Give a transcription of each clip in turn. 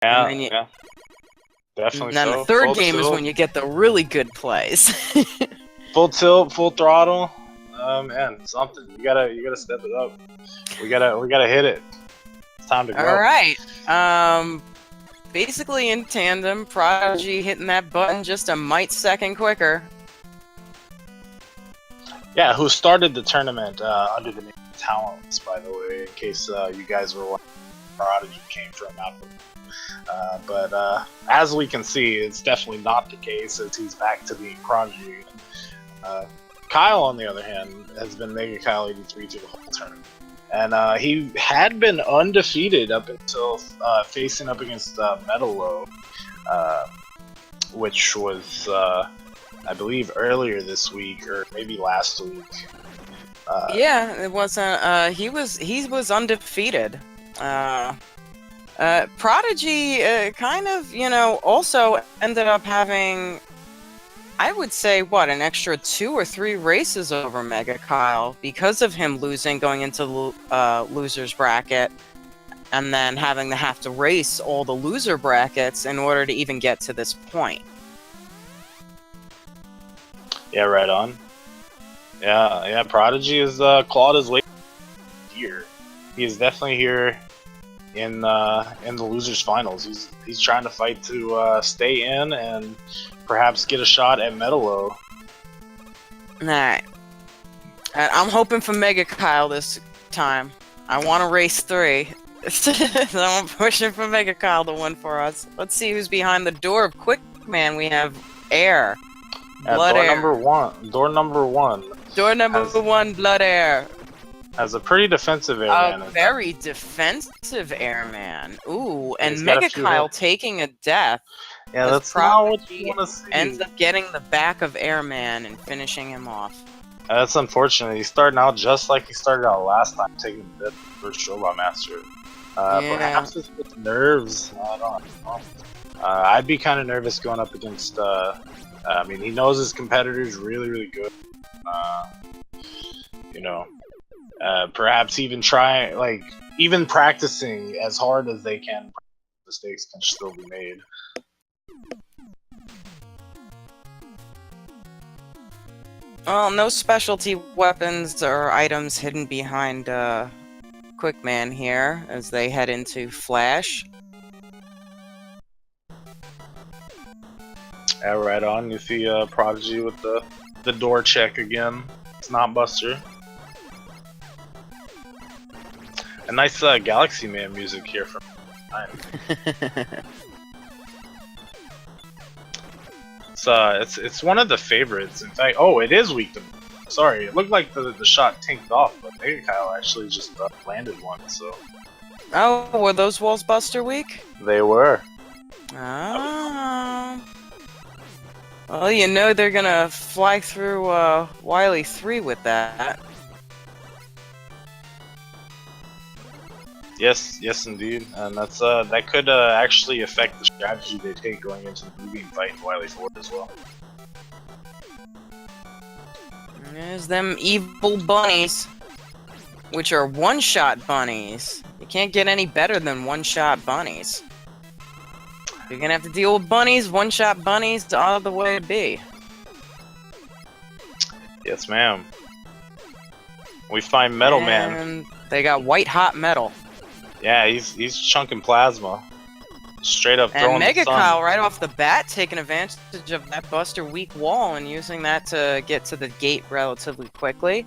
And Yeah, then yeah, definitely and then so. the third Full game is tilt, when you get the really good plays. full tilt, full throttle. Man, something. You gotta step it up. We gotta hit it. It's time to go. All right. Basically in tandem, Prodigy hitting that button just a mite second quicker. Yeah, who started the tournament under the name of Talents, by the way, in case you guys were wondering where Prodigy came from. But as we can see, it's definitely not the case, as he's back to being Prodigy. Kyle, on the other hand, has been megakyle83 through the whole tournament. And he had been undefeated up until facing up against Metalo, which was, I believe, earlier this week, or maybe last week. Yeah, it wasn't. He was undefeated. Prodigy kind of, also ended up having, I would say, an extra 2 or 3 races over megakyle because of him losing going into the loser's bracket, and then having to have to race all the loser brackets in order to even get to this point. Yeah, right on. Yeah, Prodigy is clawed his way here. He is definitely here in the losers finals. He's trying to fight to stay in and perhaps get a shot at Metalo. Alright. I'm hoping for megakyle this time. I want to race 3. So I'm pushing for megakyle to win for us. Let's see who's behind the door of Quickman. We have Air. Blood Door Air. number one. Door number one. Door number 1, Blood Air. Has a pretty defensive airman. A very defensive airman. Ooh, and he's got a few megakyle hits. taking a death. Yeah, as that's not what you want to see. Ends up getting the back of Airman and finishing him off. That's unfortunate. He's starting out just like he started out last time, taking the first Robot Master. Yeah. Perhaps it's with nerves. I don't know. I'd be kind of nervous going up against. I mean, he knows his competitor's really, really good. Perhaps even even practicing as hard as they can, mistakes can still be made. Well, no specialty weapons or items hidden behind Quickman here as they head into Flash. Yeah, right on. You see Prodigy with the door check again. It's not Buster. A nice Galaxy Man music here from It's one of the favorites. In fact, oh, it is weak to. Sorry, it looked like the shot tanked off, but megakyle actually just landed one. So. Oh, were those walls Buster weak? They were. Oh. Well, they're gonna fly through Wily 3 with that. Yes, indeed, and that's that could actually affect the strategy they take going into the movie fight in Wily 4 as well. There's them evil bunnies, which are one-shot bunnies. You can't get any better than one-shot bunnies. You're gonna have to deal with bunnies, one-shot bunnies, all the way to be. Yes, ma'am. We find Metal Man. And they got white-hot metal. Yeah, he's chunking plasma. Straight up throwing And the sun. megakyle right off the bat taking advantage of that Buster weak wall and using that to get to the gate relatively quickly.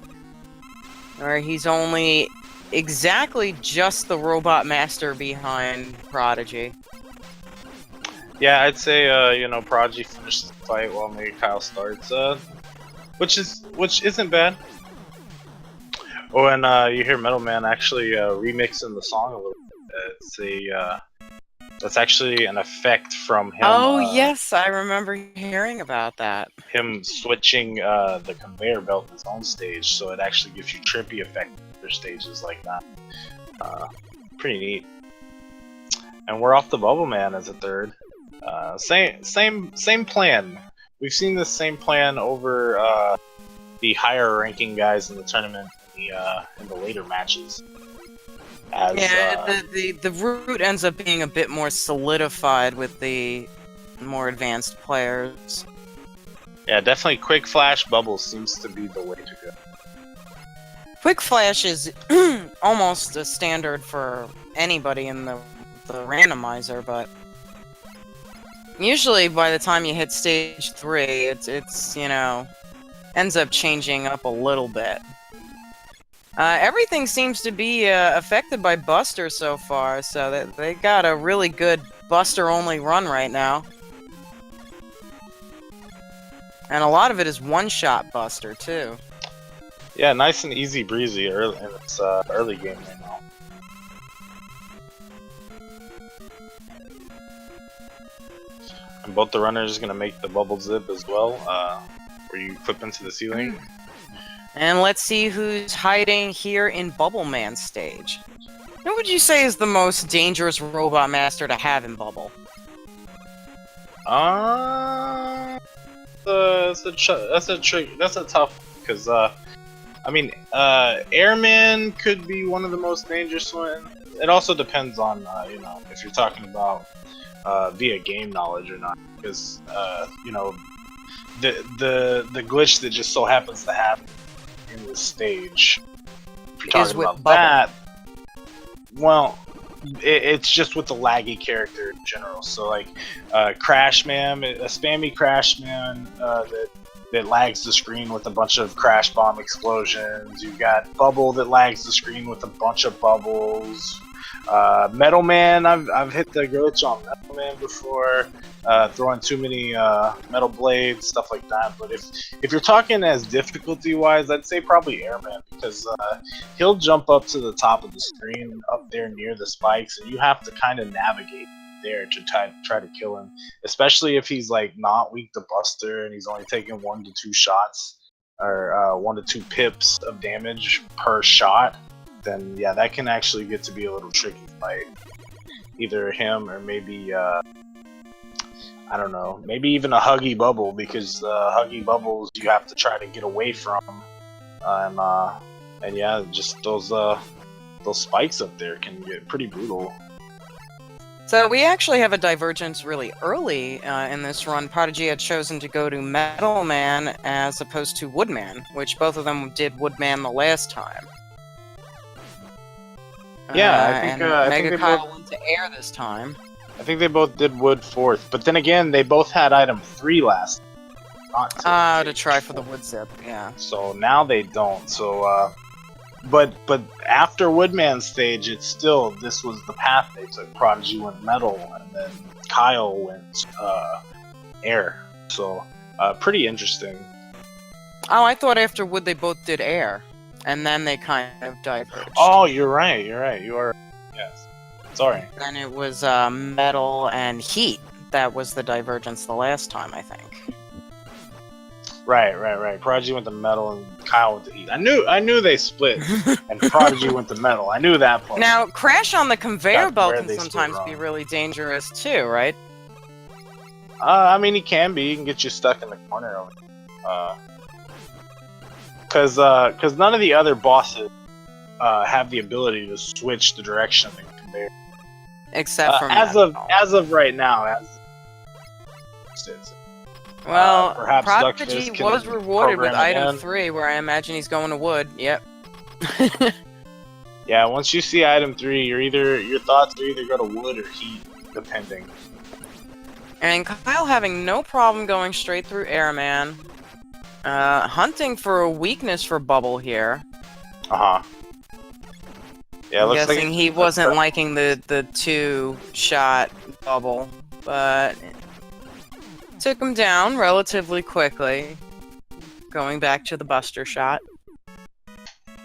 Or he's only exactly just the Robot Master behind Prodigy. Yeah, I'd say Prodigy finishes the fight while megakyle starts. Which isn't bad. Oh, and you hear Metal Man actually remixing the song a little bit. That's actually an effect from him. Oh yes, I remember hearing about that. Him switching the conveyor belt in his own stage, so it actually gives you trippy effect in other stages like that. Pretty neat. And we're off the Bubble Man as a third. Same plan. We've seen this same plan over the higher ranking guys in the tournament in the later matches. As Yeah, the route ends up being a bit more solidified with the more advanced players. yeah, definitely quick flash bubble seems to be the way to go. Quick Flash is almost a standard for anybody in the randomizer, but usually by the time you hit stage 3, it's you know, ends up changing up a little bit. Everything seems to be affected by Buster so far, so they got a really good Buster-only run right now. And a lot of it is one-shot Buster, too. Yeah, nice and easy breezy early in its early game right now. And both the runners gonna make the bubble zip as well, where you clip into the ceiling. And let's see who's hiding here in Bubble Man's stage. Who would you say is the most dangerous Robot Master to have in Bubble? That's a tough because I mean, Airman could be one of the most dangerous ones. It also depends on, you know, if you're talking about via game knowledge or not. Because, you know, the glitch that just so happens to happen in the stage, if you're talking about that, well, it's just with the laggy character in general. So, like, Crash Man, a spammy Crash Man that lags the screen with a bunch of crash bomb explosions. You've got Bubble that lags the screen with a bunch of bubbles. Metal Man, I've hit the glitch on Metal Man before, throwing too many metal blades, stuff like that. But if you're talking as difficulty wise, I'd say probably Airman, because he'll jump up to the top of the screen up there near the spikes, and you have to kind of navigate there to try to kill him, especially if he's like not weak to Buster and he's only taking 1 to 2 shots or 1 to 2 pips of damage per shot. Then yeah, that can actually get to be a little tricky fight. Either him or maybe I don't know, maybe even a Huggy Bubble, because Huggy Bubbles you have to try to get away from, and yeah, just those spikes up there can get pretty brutal. So we actually have a divergence really early in this run. Prodigy had chosen to go to Metal Man as opposed to Woodman, which both of them did Woodman the last time. Yeah, I think Megakyle went to Air this time. I think they both did Wood fourth, but then again, they both had item 3 last. Not to try for the Wood Zip, yeah. So now they don't. So, but after Woodman's stage, it's still, this was the path they took. Prodigy went Metal, and then Kyle went Air. So, pretty interesting. Oh, I thought after Wood they both did Air, and then they kind of diverged. Oh, you're right. You are. Yes. Sorry. Then it was Metal and Heat. That was the divergence the last time, I think. Right. Prodigy went to Metal and Kyle went to Heat. I knew they split, and Prodigy went to Metal. I knew that part. Now, Crash on the conveyor belt can sometimes be really dangerous too, right? I mean, he can be. He can get you stuck in the corner. Because none of the other bosses have the ability to switch the direction of the conveyor. Except for as of right now, well, perhaps Prodigy was rewarded with item 3, where I imagine he's going to Wood. Yep. Yeah, once you see item 3, your thoughts are either go to Wood or Heat, depending. And Kyle having no problem going straight through Airman. Hunting for a weakness for Bubble here. Yeah, I'm looks guessing like he wasn't liking the 2-shot Bubble, but took him down relatively quickly. Going back to the Buster shot.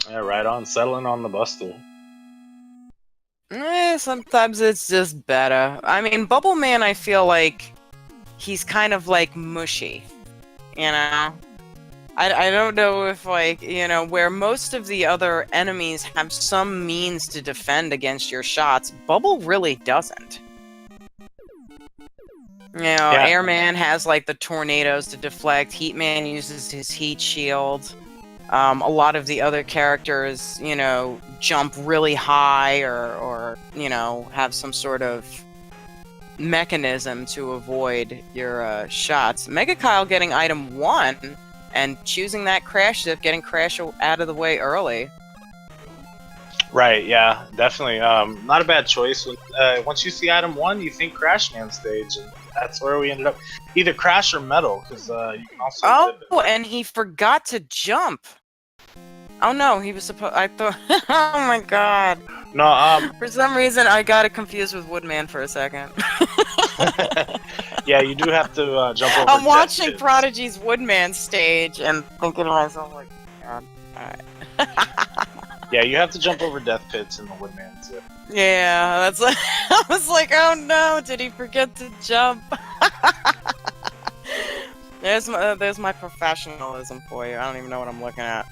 Yeah, right on, settling on the Buster. Sometimes it's just better. I mean, Bubble Man, I feel like he's kind of like mushy, you know? I don't know if, like, you know, where most of the other enemies have some means to defend against your shots, Bubble really doesn't. You know, Yeah. Airman has, like, the tornadoes to deflect, Heatman uses his heat shield, A lot of the other characters, you know, jump really high or you know, have some sort of mechanism to avoid your shots. Megakyle getting item 1 and choosing that crash zip, getting crash out of the way early. Right, yeah, definitely. Not a bad choice. Once you see item 1, you think Crash Man stage, and that's where we ended up. Either Crash or Metal, because you can also. Oh, and he forgot to jump. Oh no, he was supposed. I thought. Oh my god. No, For some reason, I got it confused with Woodman for a second. yeah, you do have to jump over. I'm watching Prodigy's Woodman stage and thinking to myself, like, God, alright. Yeah, you have to jump over death pits in the Woodman too. Yeah, that's like, I was like, oh no, did he forget to jump? There's my professionalism for you. I don't even know what I'm looking at.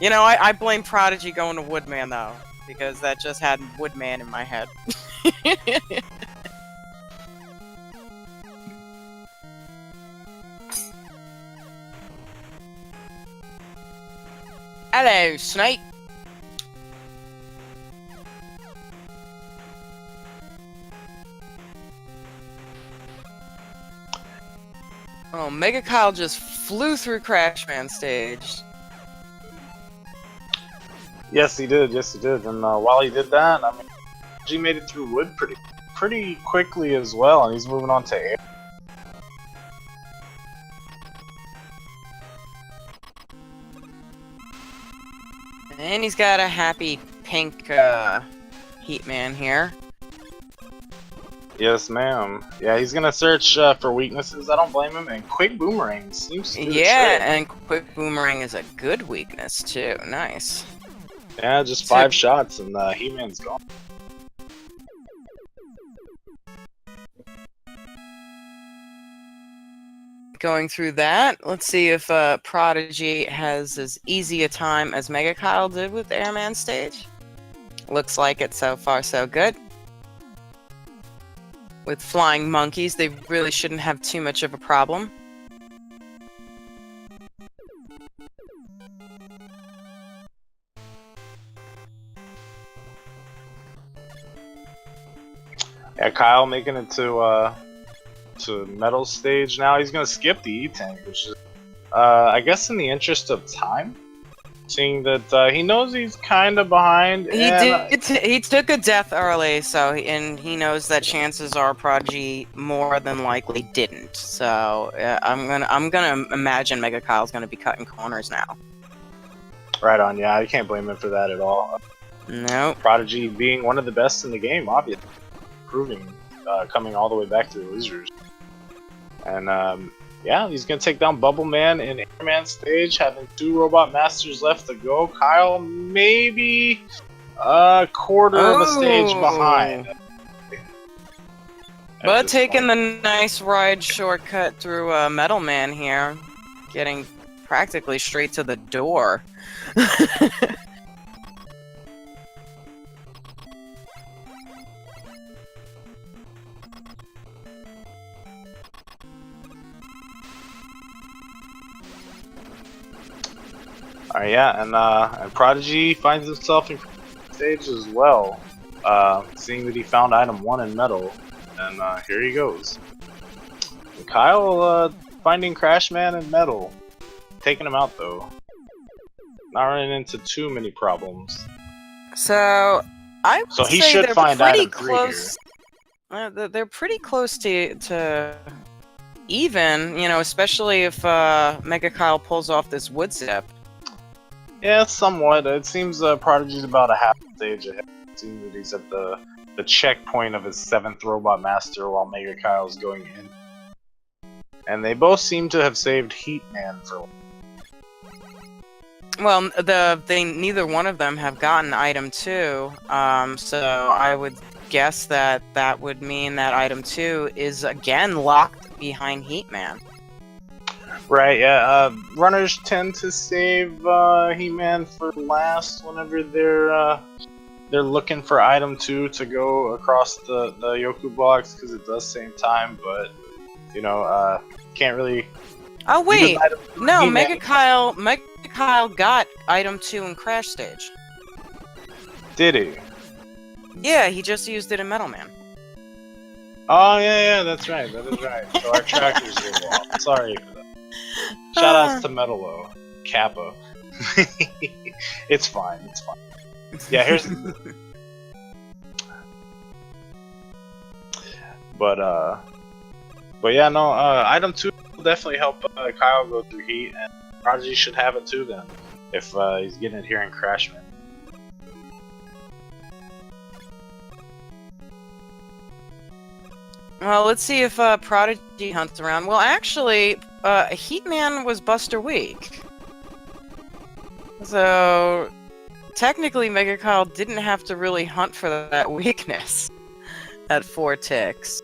You know, I blame Prodigy going to Woodman though, because that just had Woodman in my head. Hello, Snake. Oh, megakyle just flew through Crashman stage. Yes, he did. Yes, he did. And while he did that, I mean, he made it through wood pretty quickly as well, and he's moving on to air. And he's got a happy pink Heatman here. Yes, ma'am. Yeah, he's gonna search for weaknesses. I don't blame him. And quick boomerang seems to be the trick. And quick boomerang is a good weakness too. Nice. Yeah, just 5 shots and He-Man's gone. Going through that, let's see if Prodigy has as easy a time as megakyle did with the Airman stage. Looks like it so far, so good. With flying monkeys, they really shouldn't have too much of a problem. Yeah, Kyle making it to metal stage now. He's gonna skip the E-Tank, which is, I guess, in the interest of time. Seeing that he knows he's kind of behind. He took a death early, so and he knows that chances are Prodigy more than likely didn't. So I'm gonna imagine megakyle's gonna be cutting corners now. Right on. Yeah, I can't blame him for that at all. No. Prodigy being one of the best in the game, obviously, proving coming all the way back to the losers. And yeah, he's gonna take down Bubble Man in Airman stage, having 2 Robot Masters left to go. Kyle maybe a quarter of a stage behind. But taking the nice ride shortcut through Metal Man here, getting practically straight to the door. Alright, yeah, and Prodigy finds himself in stage as well, seeing that he found item 1 in metal, and here he goes. And Kyle finding Crashman in metal, taking him out though. Not running into too many problems. So I would so he say should they're find pretty item 3 close. They're pretty close to even, you know, especially if megakyle pulls off this wood zip. Yeah, somewhat. It seems Prodigy's about a half stage ahead. It seems that he's at the checkpoint of his 7th Robot Master while megakyle's going in. And they both seem to have saved Heatman for. Well, neither one of them have gotten item 2, so I would guess that would mean that item 2 is again locked behind Heatman. Right, yeah. Runners tend to save He-Man for last whenever they're looking for item 2 to go across the Yoku blocks, because it does save time, but you know, can't really Oh He was wait, item no, He-Man. Megakyle got item 2 in Crash Stage. Did he? Yeah, he just used it in Metal Man. Oh yeah, that's right. That is right. So our trackers are off. Sorry for that. Shoutouts to Metalo, Kappa. It's fine. It's fine. Yeah, here's. But yeah, no. Item 2 will definitely help Kyle go through heat, and Prodigy should have it too then, if he's getting it here in Crash Man. Well, let's see if Prodigy hunts around. Well, actually, Heatman was Buster Weak. So, technically, Megakyle didn't have to really hunt for that weakness at 4 ticks.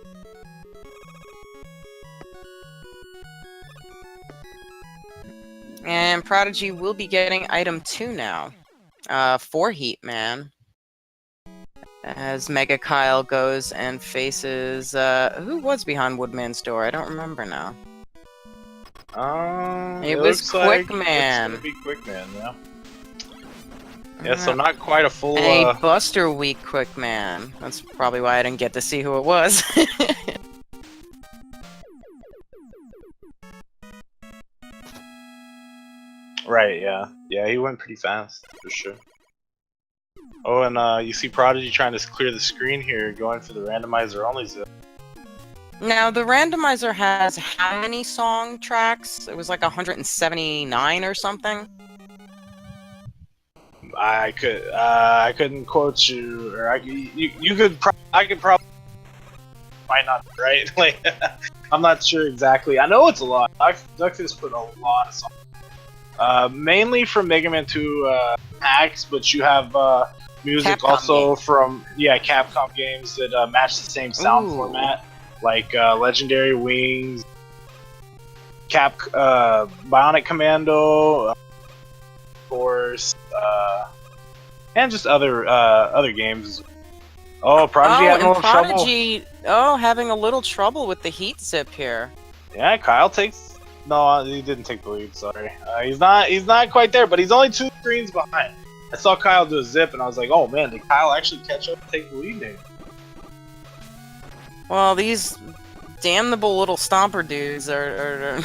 And Prodigy will be getting item 2 now, for Heatman. As Megakyle goes and faces, who was behind Woodman's door? I don't remember now. It was looks like Quickman. it's gonna be Quickman, yeah. Yeah, so not quite a full. A Buster Weak Quickman. That's probably why I didn't get to see who it was. Right, yeah. Yeah, he went pretty fast, for sure. Oh, and you see Prodigy trying to clear the screen here, going for the randomizer only zip. Now, the randomizer has how many song tracks? It was like 179 or something? I couldn't quote you, or I could probably, might not, right? Like, I'm not sure exactly. I know it's a lot. Duckfist put a lot of songs. Mainly from Mega Man 2 hacks, but you have music Capcom also games. from Capcom games that match the same sound format, like Legendary Wings, Bionic Commando, of course, and just other games. Oh, Prodigy having a little Prodigy, having a little trouble with the heat zip here. Yeah, Kyle takes. No, he didn't take the lead. Sorry, he's not quite there, but he's only 2 screens behind. I saw Kyle do a zip, and I was like, "Oh man, did Kyle actually catch up and take the lead there?" Well, these damnable little stomper dudes are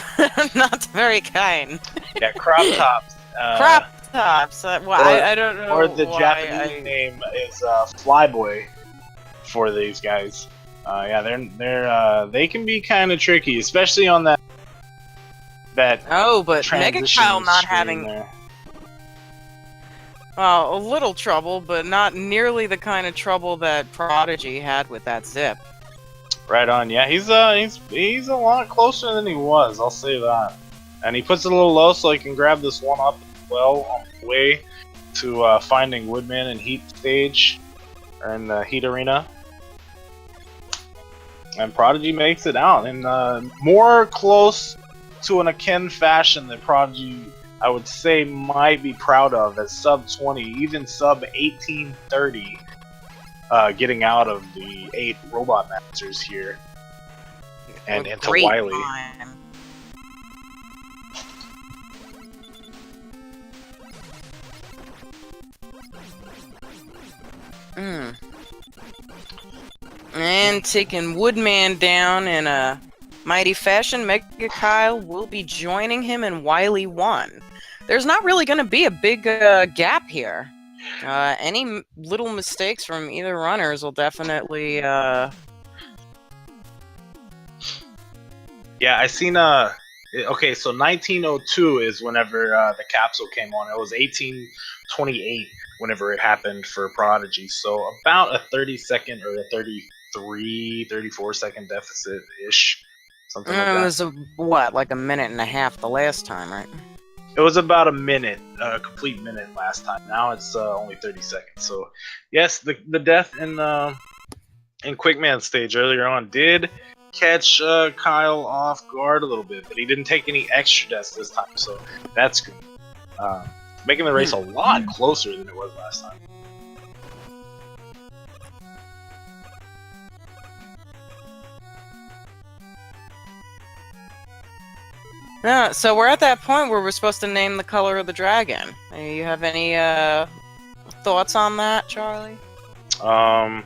not very kind. Yeah, crop tops. Crop tops. Well, I don't know. Or the why Japanese name is Flyboy for these guys. Yeah, they can be kind of tricky, especially on that. Oh, but transition Megakyle not screen having there. a little trouble, but not nearly the kind of trouble that Prodigy had with that zip. Right on. Yeah, he's a lot closer than he was. I'll say that. And he puts it a little low so he can grab this one up as well on the way to finding Woodman in Heat stage or in the Heat arena. And Prodigy makes it out in more close to an akin fashion that Prodigy, I would say, might be proud of as sub 20, even sub 1830, getting out of the 8 Robot Masters here and into Wily. And taking Woodman down in a mighty fashion, Megakyle will be joining him in Wily 1. There's not really going to be a big gap here. Any little mistakes from either runners will definitely... Yeah, I seen okay, so 1902 is whenever the capsule came on. It was 1828 whenever it happened for Prodigy. So about a 30-second or a 34-second deficit-ish. Something like that. It was, like a minute and a half the last time, right? It was about a minute, a complete minute last time. Now it's only 30 seconds. So, yes, the death in Quickman stage earlier on did catch Kyle off guard a little bit, but he didn't take any extra deaths this time, so that's good. Making the race a lot closer than it was last time. Yeah, so we're at that point where we're supposed to name the color of the dragon. You have any thoughts on that, Charlie? Nah,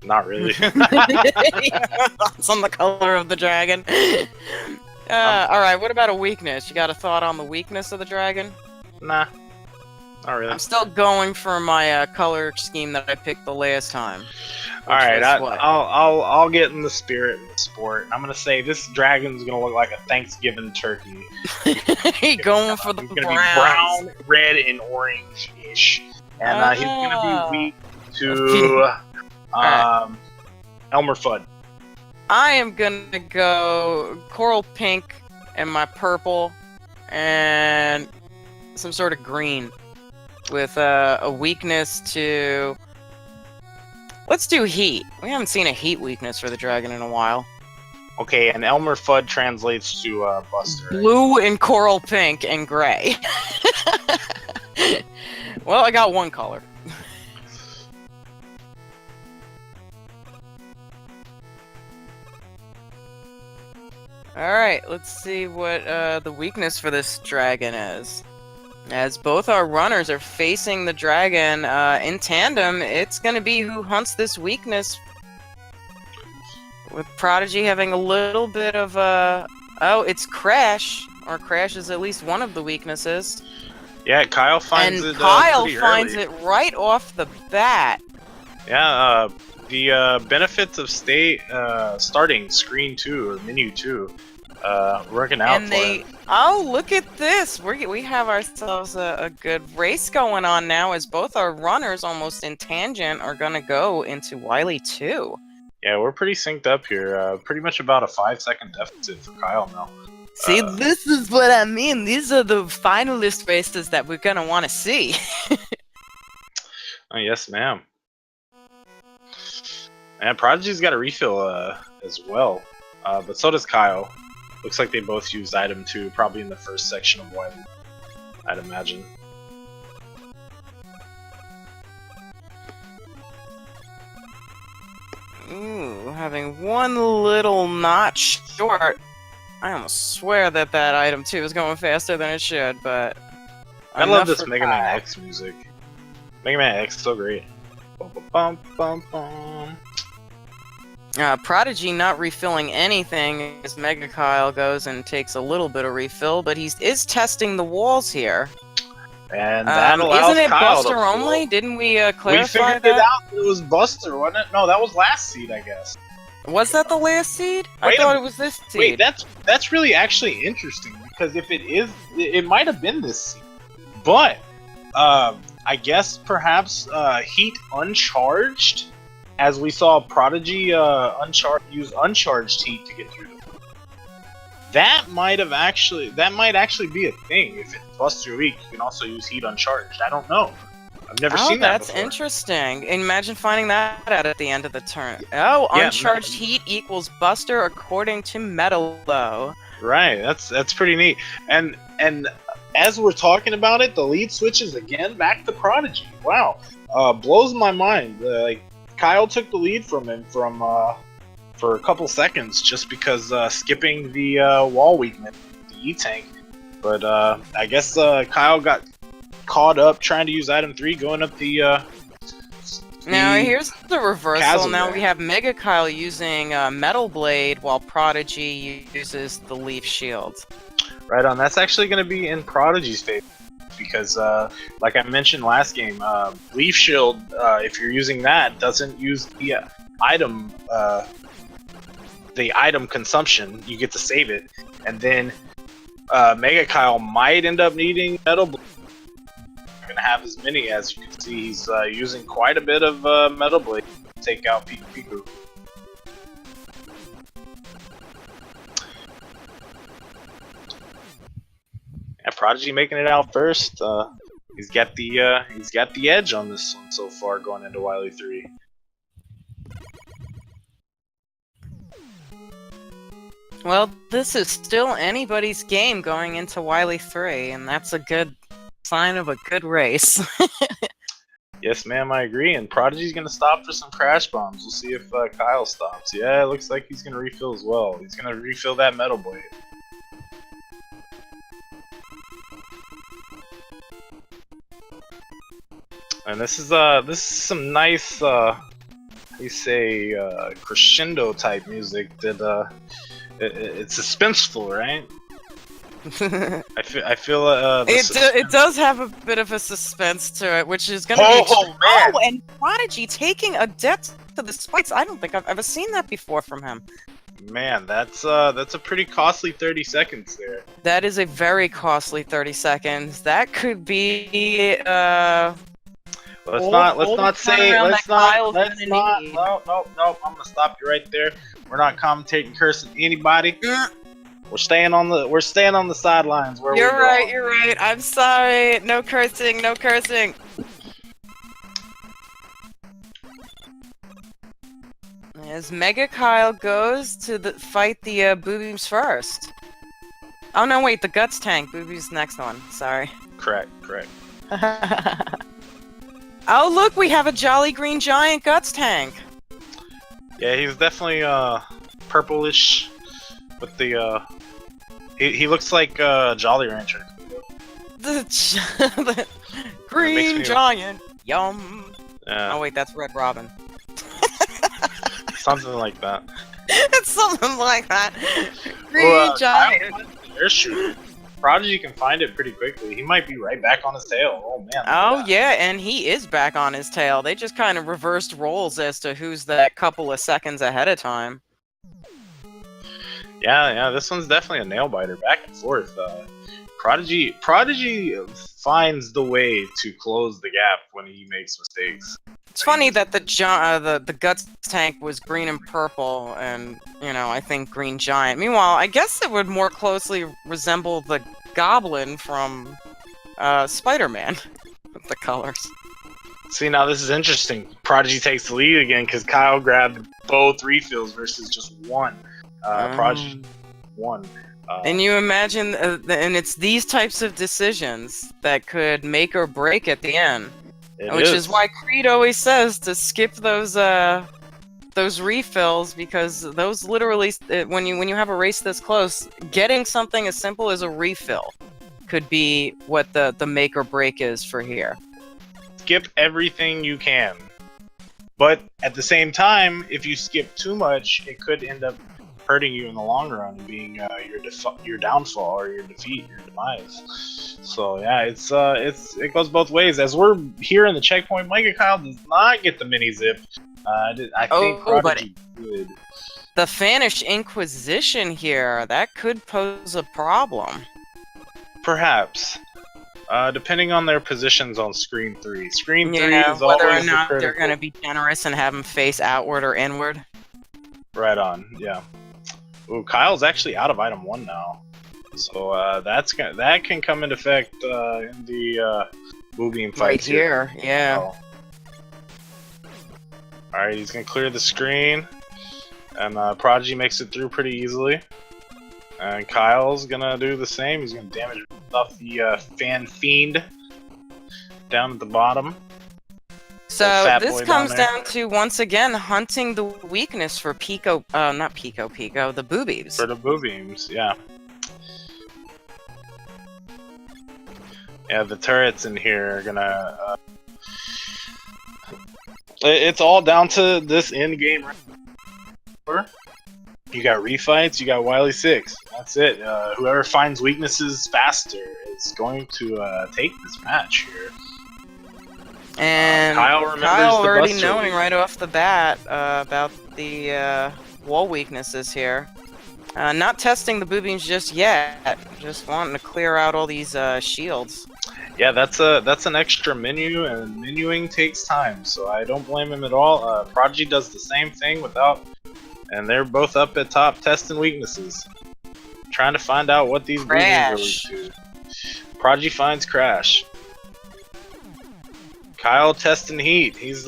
not really. Thoughts on the color of the dragon? All right. What about a weakness? You got a thought on the weakness of the dragon? Nah, not really. I'm still going for my color scheme that I picked the last time. All right, I'll get in the spirit of the sport. I'm gonna say this dragon's gonna look like a Thanksgiving turkey. He going for the He's gonna browns. be brown, red, and orange-ish, and he's gonna be weak to Elmer Fudd. I am gonna go coral pink and my purple and some sort of green with a weakness to. Let's do heat. We haven't seen a heat weakness for the dragon in a while. Okay, and Elmer Fudd translates to Buster. Blue and coral pink and gray. Well, I got one color. Alright, let's see what the weakness for this dragon is. As both our runners are facing the dragon in tandem, it's going to be who hunts this weakness. With Prodigy having a little bit of oh, it's Crash. Or Crash is at least one of the weaknesses. Yeah, Kyle finds and it Kyle pretty finds early. it right off the bat. Yeah, the benefits of starting screen 2 or menu 2 working out And for him. oh, look at this! We have ourselves a good race going on now, as both our runners, almost in tangent, are gonna go into Wily 2. Yeah, we're pretty synced up here. Pretty much about a 5-second deficit for Kyle now. See, this is what I mean. These are the finalist races that we're gonna want to see. Oh, yes, ma'am. And Prodigy's got a refill as well, but so does Kyle. Looks like they both used item 2, probably in the first section of Wily, I'd imagine. Ooh, having one little notch short. I almost swear that item 2 is going faster than it should, but... I love this Mega Man X music. Mega Man X is so great. Bum, bum, bum, bum. Prodigy not refilling anything as megakyle goes and takes a little bit of refill, but he is testing the walls here. And that allows isn't it Kyle Buster to only? Didn't we clarify We figured it out. It was Buster, wasn't it? No, that was last seed, I guess. Was that the last seed? I thought it was this seed. Wait, that's really actually interesting, because if it is, it might have been this seed. But I guess perhaps Heat uncharged, as we saw Prodigy use uncharged Heat to get through the door. That might actually be a thing. If it's Buster weak, you can also use Heat uncharged. I don't know. I've never seen that before. That's interesting. Imagine finding that out at the end of the turn. Oh, yeah, uncharged Heat equals Buster according to Metalo. Right, that's pretty neat. And as we're talking about it, the lead switches again back to Prodigy. Wow, blows my mind. Like Kyle took the lead from him for a couple seconds just because skipping the wall weakness, the E-tank. But I guess Kyle got caught up trying to use item 3, going up the now here's the reversal. Now there. we have megakyle using Metal Blade while Prodigy uses the Leaf Shield. Right on. That's actually going to be in Prodigy's favor because, like I mentioned last game, Leaf Shield, if you're using that, doesn't use the item consumption. You get to save it, and then megakyle might end up needing Metal Blade. Going to have as many as you can see. He's using quite a bit of Metal Blade to take out Piku Piku. Yeah, Prodigy making it out first. He's got the edge on this one so far going into Wily 3. Well, this is still anybody's game going into Wily 3, and that's a good sign of a good race. Yes, ma'am, I agree. And Prodigy's gonna stop for some crash bombs. We'll see if Kyle stops. Yeah, it looks like he's gonna refill as well. He's gonna refill that metal blade. And this is some nice you say crescendo type music that it's suspenseful, right? I feel it does have a bit of a suspense to it, which is gonna man! Oh, and Prodigy taking a death to the spikes. I don't think I've ever seen that before from him. Man, that's a pretty costly 30 seconds there. That is a very costly 30 seconds. That could be Let's not no, I'm gonna stop you right there. We're not commentating cursing anybody. We're staying on the sidelines where you're right. I'm sorry. No cursing, no cursing. As megakyle goes to fight the Boo Beams first. Oh no, wait, the Guts tank. Boo Beams next one. Sorry. Correct. Oh look, we have a Jolly Green Giant Guts tank. Yeah, he's definitely purplish with the he looks like Jolly Rancher. The Green Giant. Yum. Yeah. Oh wait, that's Red Robin. Something like that. It's something like that. Green Giant. Airshoot. Prodigy can find it pretty quickly. He might be right back on his tail. Oh man. Oh yeah, and he is back on his tail. They just kind of reversed roles as to who's that couple of seconds ahead of time. Yeah, this one's definitely a nail biter, back and forth. Prodigy finds the way to close the gap when he makes mistakes. It's funny that the Guts tank was green and purple, and I think Green Giant. Meanwhile, I guess it would more closely resemble the Goblin from Spider-Man with the colors. See, now this is interesting. Prodigy takes the lead again because Kyle grabbed both refills versus just one. Prodigy won. And you imagine, and it's these types of decisions that could make or break at the end. Which is why Creed always says to skip those refills, because those literally, when you have a race this close, getting something as simple as a refill could be what the make or break is for here. Skip everything you can, but at the same time, if you skip too much, it could end up hurting you in the long run, being your downfall or your defeat, your demise. So yeah, it goes both ways. As we're here in the checkpoint, megakyle does not get the mini zip. I think Prodigy did. The Vanish Inquisition here, that could pose a problem. Perhaps. Depending on their positions on screen 3. Screen 3 is whether always or not the they're going to be generous and have them face outward or inward. Right on, yeah. Ooh, Kyle's actually out of item 1 now. So that can come into effect in the Boo Beam fight right here. Yeah. Oh. Alright, he's gonna clear the screen. And Prodigy makes it through pretty easily. And Kyle's gonna do the same. He's gonna damage off the Fan Fiend down at the bottom. So this comes down to, once again, hunting the weakness for the Boo Beams. For the Boo Beams, yeah. Yeah, the turrets in here are gonna... it's all down to this end-game. You got refights, you got Wily 6. That's it. Whoever finds weaknesses faster is going to take this match here. And Kyle already knowing right off the bat about the wall weaknesses here. Not testing the Boo Beams just yet. Just wanting to clear out all these shields. Yeah, that's an extra menu, and menuing takes time, so I don't blame him at all. Prodigy does the same thing without, and they're both up at top testing weaknesses, trying to find out what these Boo Beams are weak to. Prodigy finds Crash. Kyle testing heat. His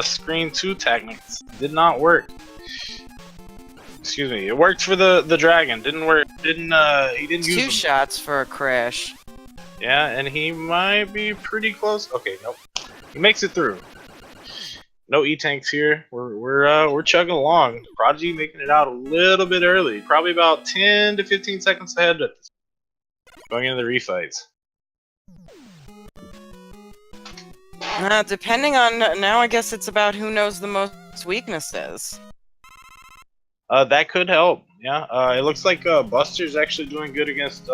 screen 2 techniques did not work. Excuse me. It worked for the dragon. Didn't work. He didn't use 2 shots for a Crash. Yeah, and he might be pretty close. Okay, nope. He makes it through. No E-tanks here. We're chugging along. Prodigy making it out a little bit early, probably about 10 to 15 seconds ahead at this going into the refights. Depending on now, I guess it's about who knows the most weaknesses. That could help. Yeah. It looks like Buster's actually doing good against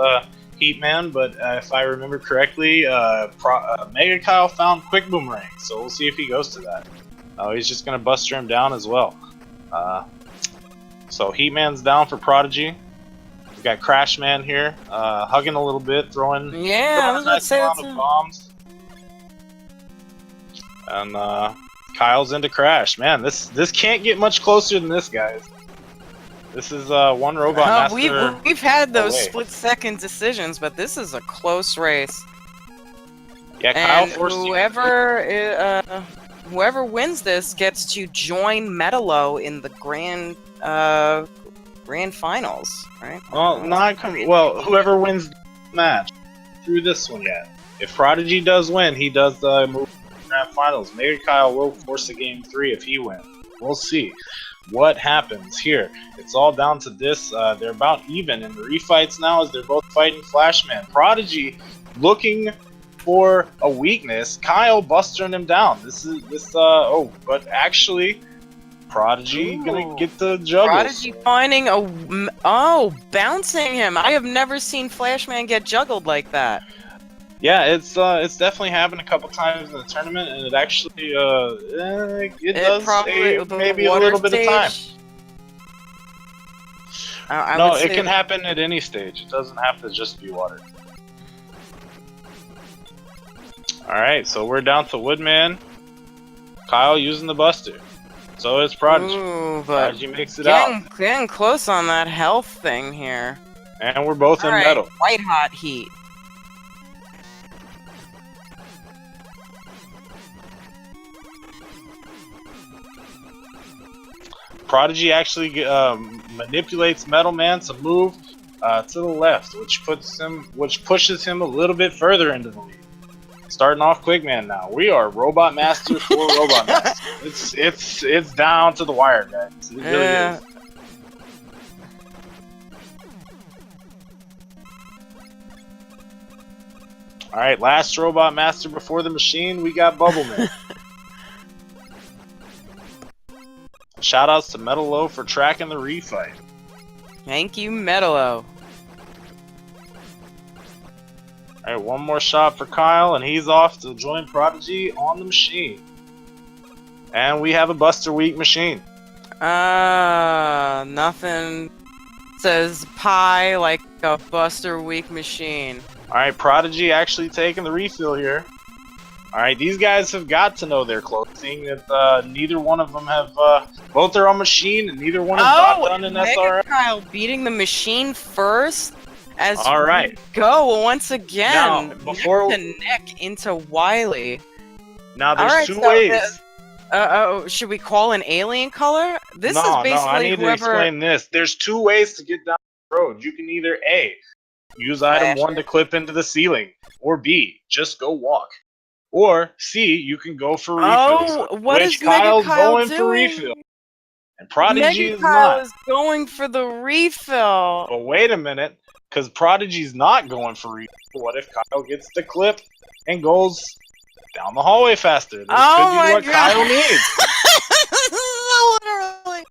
Heatman, but if I remember correctly, megakyle found Quick Boomerang, so we'll see if he goes to that. He's just gonna Buster him down as well. So Heatman's down for Prodigy. We got Crashman here, hugging a little bit, throwing I was about to say amount of bombs. And Kyle's into Crash. Man, this can't get much closer than this, guys. This is one robot master. We've had those split-second decisions, but this is a close race. Yeah, Kyle and forced whoever wins this gets to join Metalo in the grand finals, right? Well, whoever wins the match through this one yet. If Prodigy does win, he does move to the grand finals. megakyle will force a game 3 if he wins. We'll see what happens here. It's all down to this. They're about even in the refights now as they're both fighting Flashman. Prodigy looking for a weakness. Kyle bustering him down. But actually Prodigy gonna get the juggles. Prodigy finding bouncing him. I have never seen Flashman get juggled like that. Yeah, it's definitely happened a couple times in the tournament, and it actually it does take maybe a little bit of time. No, it can happen at any stage. It doesn't have to just be water. Alright, so we're down to Woodman. Kyle using the Buster. So it's Prodigy. Ooh, but Prodigy makes it out. Getting close on that health thing here. And we're both in metal. White hot heat. Prodigy actually manipulates Metal Man to move to the left, which pushes him a little bit further into the lead. Starting off Quickman now. We are Robot Master for Robot Master. It's down to the wire, guys. It really is. Alright, last Robot Master before the machine, we got Bubbleman. Shoutouts to Metalo for tracking the refight. Thank you, Metalo. Alright, one more shot for Kyle, and he's off to join Prodigy on the machine. And we have a Buster Weak machine. Nothing says pie like a Buster Weak machine. Alright, Prodigy actually taking the refill here. Alright, these guys have got to know their close, seeing that neither one of them have both their own machine, and neither one has done an SRM. Kyle beating the machine first. As we go once again, now, before neck to neck into Wily. Now there's two ways. Should we call an alien color? This is basically I need to explain this. There's two ways to get down the road. You can either A, use item 1 to clip into the ceiling, or B, just go walk. Or C, you can go for refills. What is Kyle's going doing? For refill. And Prodigy is not. Is going for the refill. But wait a minute. Because Prodigy's not going for refill. What if Kyle gets the clip and goes down the hallway faster? This could be what Kyle needs. Literally.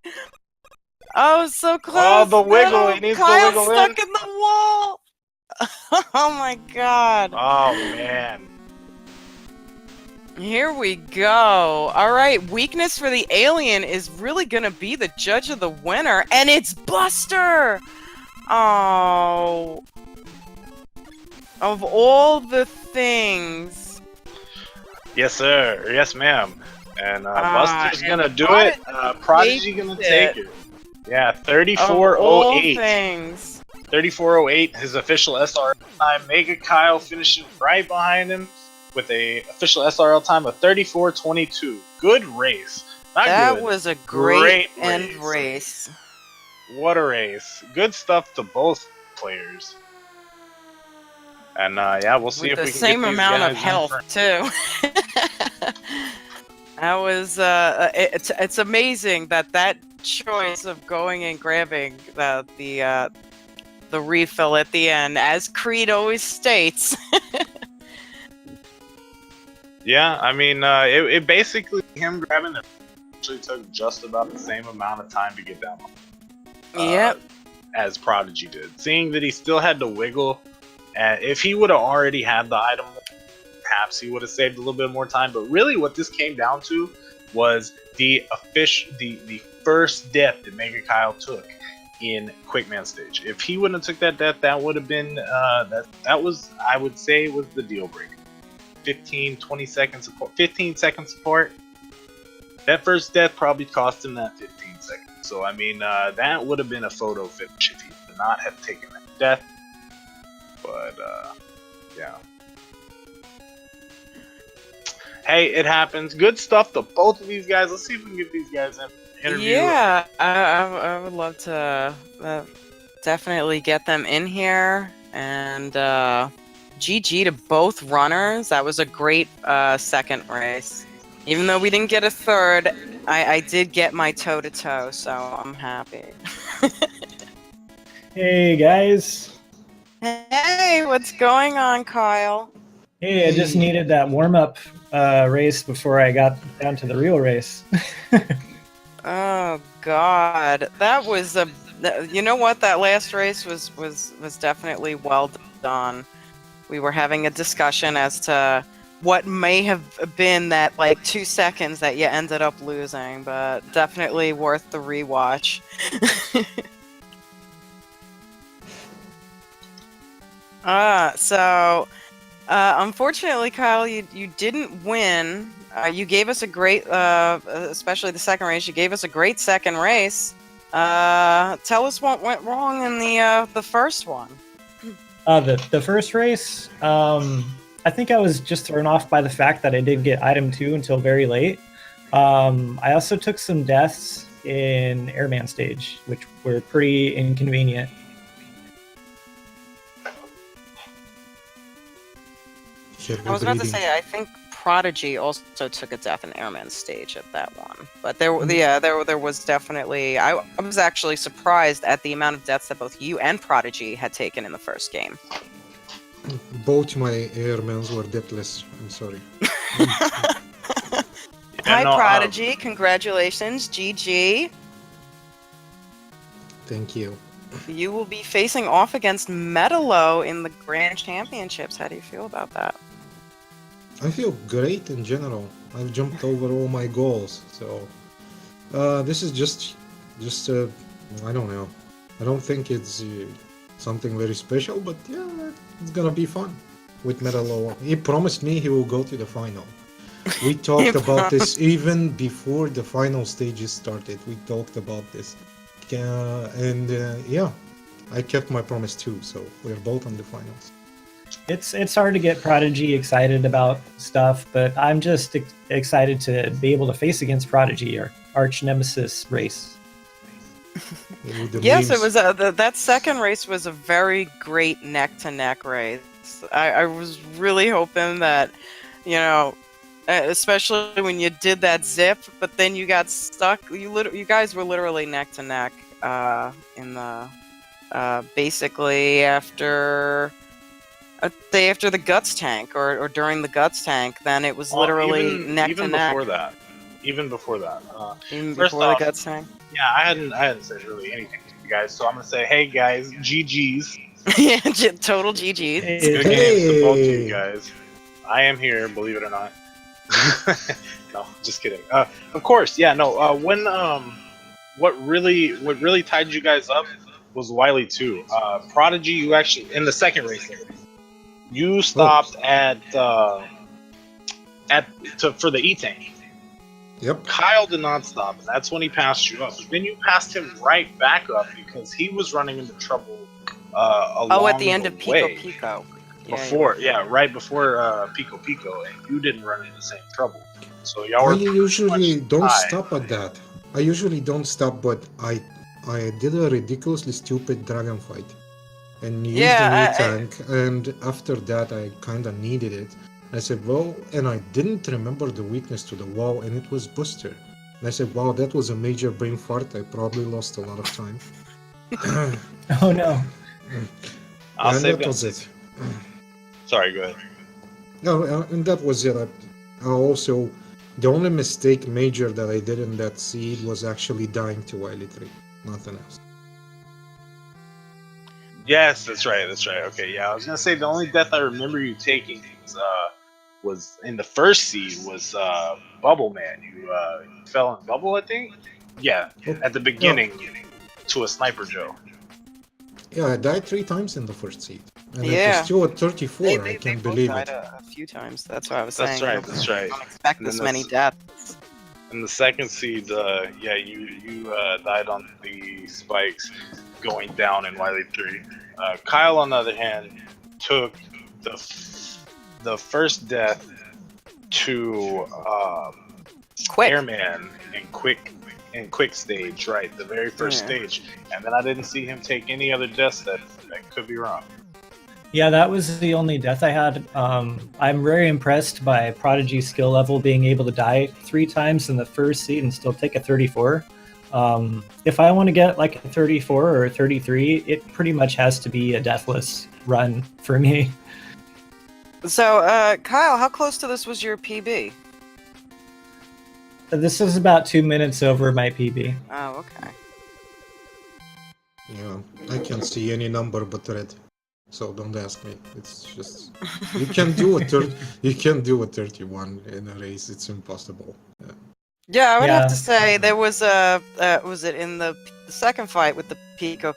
Oh, so close. Oh, the wiggle. He needs Kyle's to wiggle stuck in the wall. Oh my god. Oh, man. Here we go. Alright, weakness for the alien is really gonna be the judge of the winner, and it's Buster! Oh. Of all the things. Yes, sir. Yes, ma'am. And Buster's gonna do it. Prodigy gonna take it. Yeah, 3408. Things. 3408, his official SRL time. megakyle finishing right behind him with a official SRL time of 34:22. Good race. That was a great end race. What a race. Good stuff to both players. And yeah, we'll see With if the we can get same these amount of guys in health for- too. That was it's amazing that choice of going and grabbing the refill at the end, as Creed always states. Yeah, I mean, it basically him grabbing it actually took just about the same amount of time to get down. Yep. As Prodigy did. Seeing that he still had to wiggle, if he would have already had the item, perhaps he would have saved a little bit more time. But really, what this came down to was the first death that megakyle took in Quickman stage. If he wouldn't have took that death, that would have been that was, I would say, was the deal breaker. 20 seconds apart. 15 seconds apart. That first death probably cost him that 15 seconds. So, I mean, that would have been a photo finish if he did not have taken that death. But, yeah. Hey, it happens. Good stuff to both of these guys. Let's see if we can get these guys in interview. Yeah, I would love to definitely get them in here. And GG to both runners. That was a great second race. Even though we didn't get a third, I did get my toe-to-toe, so I'm happy. Hey guys. Hey, what's going on, Kyle? Hey, I just needed that warm-up race before I got down to the real race. Oh God, that was a. You know what? That last race was definitely well done. We were having a discussion as to what may have been that like 2 seconds that you ended up losing, but definitely worth the rewatch. So unfortunately, Kyle, you didn't win. You gave us a great, especially the second race. You gave us a great second race. Tell us what went wrong in the first one. The first race, I think I was just thrown off by the fact that I didn't get item 2 until very late. I also took some deaths in Airman stage, which were pretty inconvenient. I was about to say, I think Prodigy also took a death in Airman stage at that one, but there was definitely. I was actually surprised at the amount of deaths that both you and Prodigy had taken in the first game. Both my airmans were deathless. I'm sorry. Hi, Prodigy! Congratulations, GG. Thank you. You will be facing off against Metalo in the Grand Championships. How do you feel about that? I feel great in general. I've jumped over all my goals, so this is just I don't know. I don't think it's something very special, but yeah, it's gonna be fun with Metalo. He promised me he will go to the final. We talked about this even before the final stages started. We talked about this, and yeah, I kept my promise too. So we're both on the finals. It's hard to get Prodigy excited about stuff, but I'm just excited to be able to face against Prodigy, our arch nemesis race. Yes, it was. That second race was a very great neck-to-neck race. I was really hoping that, you know, especially when you did that zip, but then you got stuck. You guys were literally neck-to-neck in the basically after. After the guts tank, or during the guts tank, then it was literally neck to neck. Even before that. Even first before off, the guts tank. Yeah, I hadn't said really anything to you guys, so I'm gonna say, hey guys, GGs. Yeah, total GGs. Good games to both of you guys. I am here, believe it or not. No, just kidding. Of course, yeah, no. What really tied you guys up was Wily 2. Prodigy, you actually in the second race there. You stopped for the E-Tank. Yep. Kyle did not stop, and that's when he passed you up. But then you passed him right back up because he was running into trouble along at the end of Pico way. Pico. Right before Pico Pico, and you didn't run into the same trouble. So y'all were I usually don't stop at that. I usually don't stop, but I did a ridiculously stupid dragon fight. and use Yeah, the new tank. And after that, I kind of needed it. I said, well, and I didn't remember the weakness to the wall, and it was Booster. And I said, wow, that was a major brain fart. I probably lost a lot of time. Oh no. I'll And say that was it. Sorry, go ahead. No, and that was it. I also, the only mistake major that I did in that seed was actually dying to Wily 3. Nothing else. Yes, that's right. That's right. Okay, yeah. I was gonna say the only death I remember you taking was in the first seed was Bubble Man. You fell in Bubble, I think. Yeah, at the beginning to a Sniper Joe. Yeah, I died 3 times in the first seed. And it Yeah. was still at 34. They I can't both believe died it. a few times. That's what I was That's saying. right. That's right. I don't expect And this then many that's- deaths. In the second seed, yeah, you died on the spikes going down in Wily 3. Kyle, on the other hand, took the first death to Quick. Airman in quick stage, right? The very first Yeah. stage, and then I didn't see him take any other deaths. That could be wrong. Yeah, that was the only death I had. I'm very impressed by Prodigy's skill level being able to die 3 times in the first seed and still take a 34. If I want to get like a 34 or a 33, it pretty much has to be a deathless run for me. So, Kyle, how close to this was your PB? This is about 2 minutes over my PB. Oh, okay. Yeah, I can't see any number but red. So don't ask me. It's just you can do a 31 in a race. It's impossible. Yeah, I would have to Yeah. say there was a was it in the second fight with the Pico?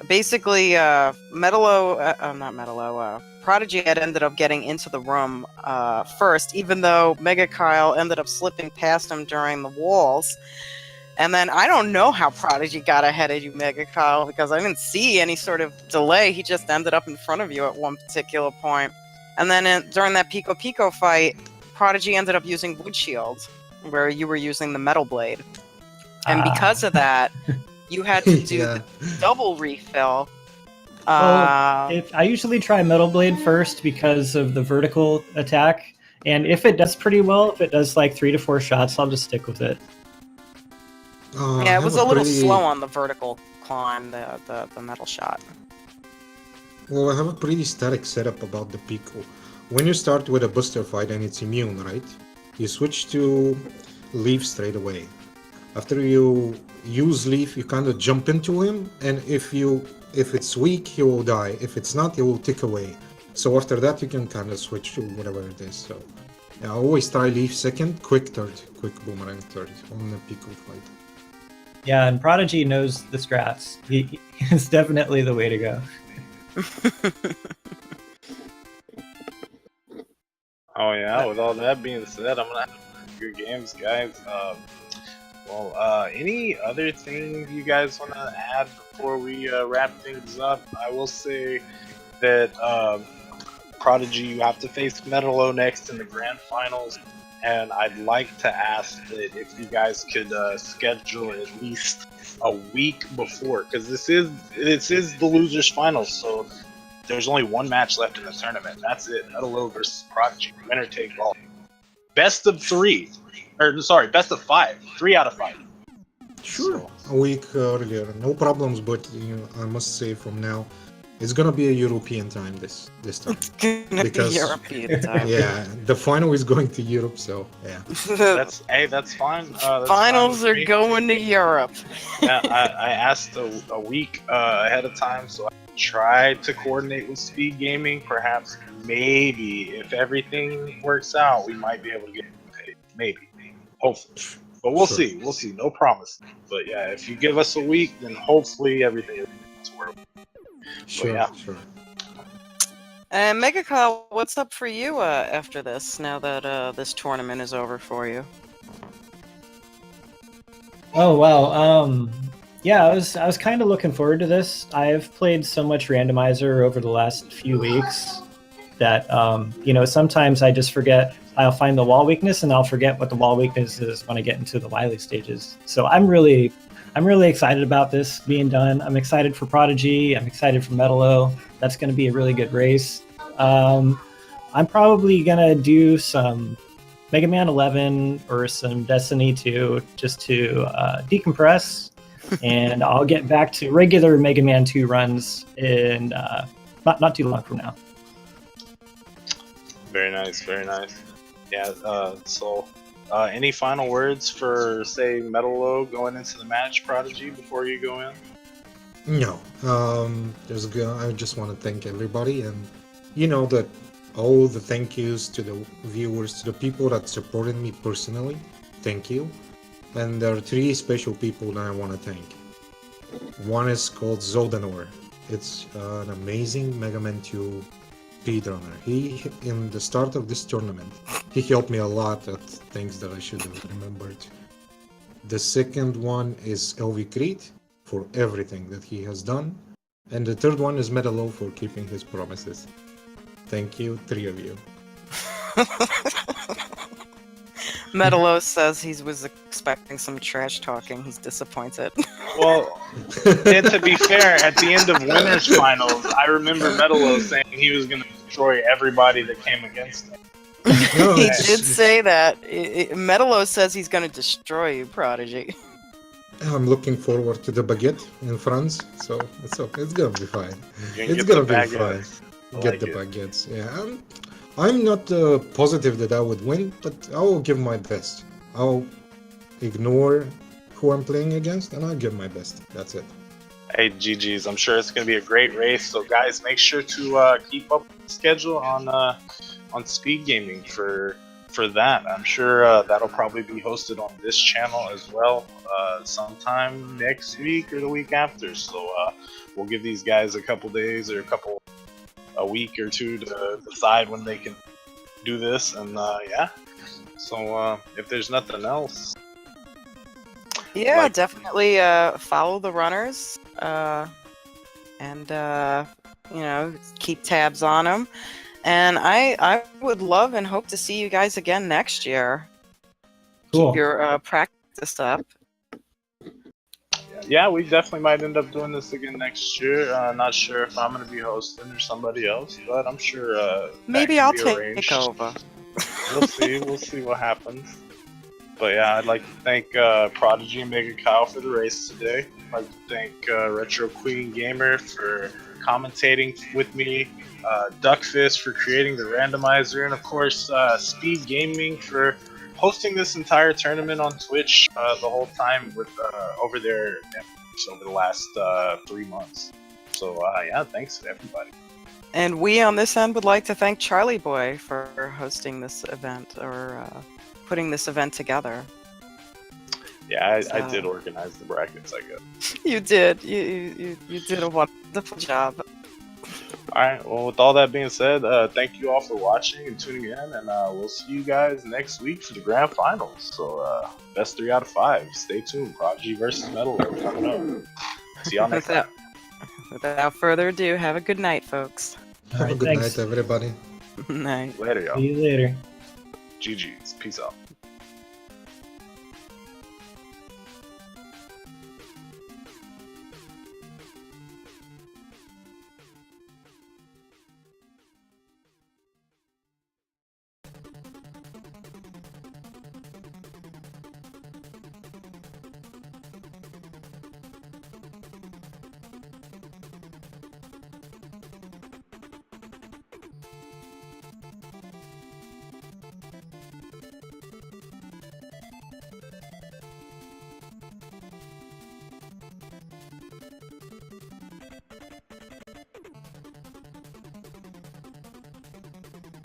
Basically, not Metalo, Prodigy had ended up getting into the room first, even though megakyle ended up slipping past him during the walls. And then I don't know how Prodigy got ahead of you, megakyle, because I didn't see any sort of delay. He just ended up in front of you at one particular point. And then during that Pico fight, Prodigy ended up using Wood Shield, where you were using the Metal Blade. And because of that, you had to do Yeah. the double refill. I usually try Metal Blade first because of the vertical attack, and if it does pretty well, if it does like 3 to 4 shots, I'll just stick with it. Yeah, it was a little slow on the vertical climb, the metal shot. Well, I have a pretty static setup about the Pico. When you start with a booster fight and it's immune, right? You switch to Leaf straight away. After you use Leaf, you kind of jump into him, and if it's weak, he will die. If it's not, he will tick away. So after that, you can kind of switch to whatever it is. So yeah, I always try Leaf second, quick third, quick boomerang third on the Pico fight. Yeah, and Prodigy knows the strats. He is definitely the way to go. Oh yeah. With all that being said, I'm gonna have good games, guys. Any other things you guys want to add before we wrap things up? I will say that Prodigy, you have to face Metalo next in the grand finals, and I'd like to ask that if you guys could schedule at least a week before, because this is the losers finals, so there's only one match left in the tournament. That's it. Metalo versus Prodigy, winner take all. Best of 3. Best of 5. 3 out of 5. Sure. A week earlier, no problems. But I must say, from now, it's gonna be a European time this time. Because European time. Yeah, the final is going to Europe, so yeah. That's fine. That's Finals fine with are me. going to Europe. Yeah, I asked a week ahead of time, so I tried to coordinate with Speed Gaming. Perhaps, maybe, if everything works out, we might be able to get paid. Maybe, hopefully. But we'll see. We'll see. No promise. But yeah, if you give us a week, then hopefully everything is working. Sure, yeah. sure. And megakyle, what's up for you after this? Now that this tournament is over for you. Oh wow. Yeah, I was kind of looking forward to this. I've played so much Randomizer over the last few weeks that sometimes I just forget. I'll find the wall weakness and I'll forget what the wall weakness is when I get into the Wily stages. So I'm really I'm really excited about this being done. I'm excited for Prodigy. I'm excited for Metalo. That's going to be a really good race. I'm probably going to do some Mega Man 11 or some Destiny 2 just to decompress, and I'll get back to regular Mega Man 2 runs in not too long from now. Very nice, very nice. Yeah, any final words for, say, Metalo going into the match, Prodigy, before you go in? No. I just want to thank everybody, and that all the thank yous to the viewers, to the people that supported me personally. Thank you. And there are 3 special people that I want to thank. One is called Zoldanor. It's an amazing Mega Man 2 speedrunner. He, in the start of this tournament, he helped me a lot at things that I should have remembered. The second one is LV Creed for everything that he has done. And the third one is Metalo for keeping his promises. Thank you, 3 of you. Metalo says he was expecting some trash talking. He's disappointed. Well, and to be fair, at the end of winners finals, I remember Metalo saying he was going to destroy everybody that came against him. No, He it's- did say that. Metalo says he's going to destroy you, Prodigy. I'm looking forward to the baguette in France, so it's okay. It's gonna be fine. You can It's get gonna the be fine. baguettes. I Get like the it. baguettes. Yeah, I'm not positive that I would win, but I will give my best. I'll ignore who I'm playing against, and I'll give my best. That's it. Hey, GG's. I'm sure it's going to be a great race. So, guys, make sure to keep up with the schedule on Speed Gaming for that. I'm sure that'll probably be hosted on this channel as well sometime next week or the week after. So we'll give these guys a couple days or a week or 2 to decide when they can do this. And yeah. So if there's nothing else, Yeah, Like- definitely follow the runners and keep tabs on them. And I would love and hope to see you guys again next year. Cool. Keep your practice up. yeah, we definitely might end up doing this again next year. Not sure if I'm going to be hosting or somebody else, but I'm sure that Maybe can I'll be take arranged. over. We'll see. We'll see what happens. But yeah, I'd like to thank Prodigy and megakyle for the race today. I'd like to thank Retro Queen Gamer for commentating with me, Duckfist for creating the randomizer, and of course Speed Gaming for hosting this entire tournament on Twitch the whole time with over the last 3 months. So yeah, thanks to everybody. And we on this end would like to thank Charlie Boy for hosting this event or putting this event together. Yeah, I So- did organize the brackets, I guess. You did. You did a wonderful job. Alright, well, with all that being said, thank you all for watching and tuning in, and we'll see you guys next week for the grand finals. So, best 3 out of 5. Stay tuned. Prodigy versus Metal coming up. See y'all next time. Without further ado, have a good night, folks. Have a Alright, good thanks. night, everybody. Night. Later, y'all. See you later. GG's. Peace out.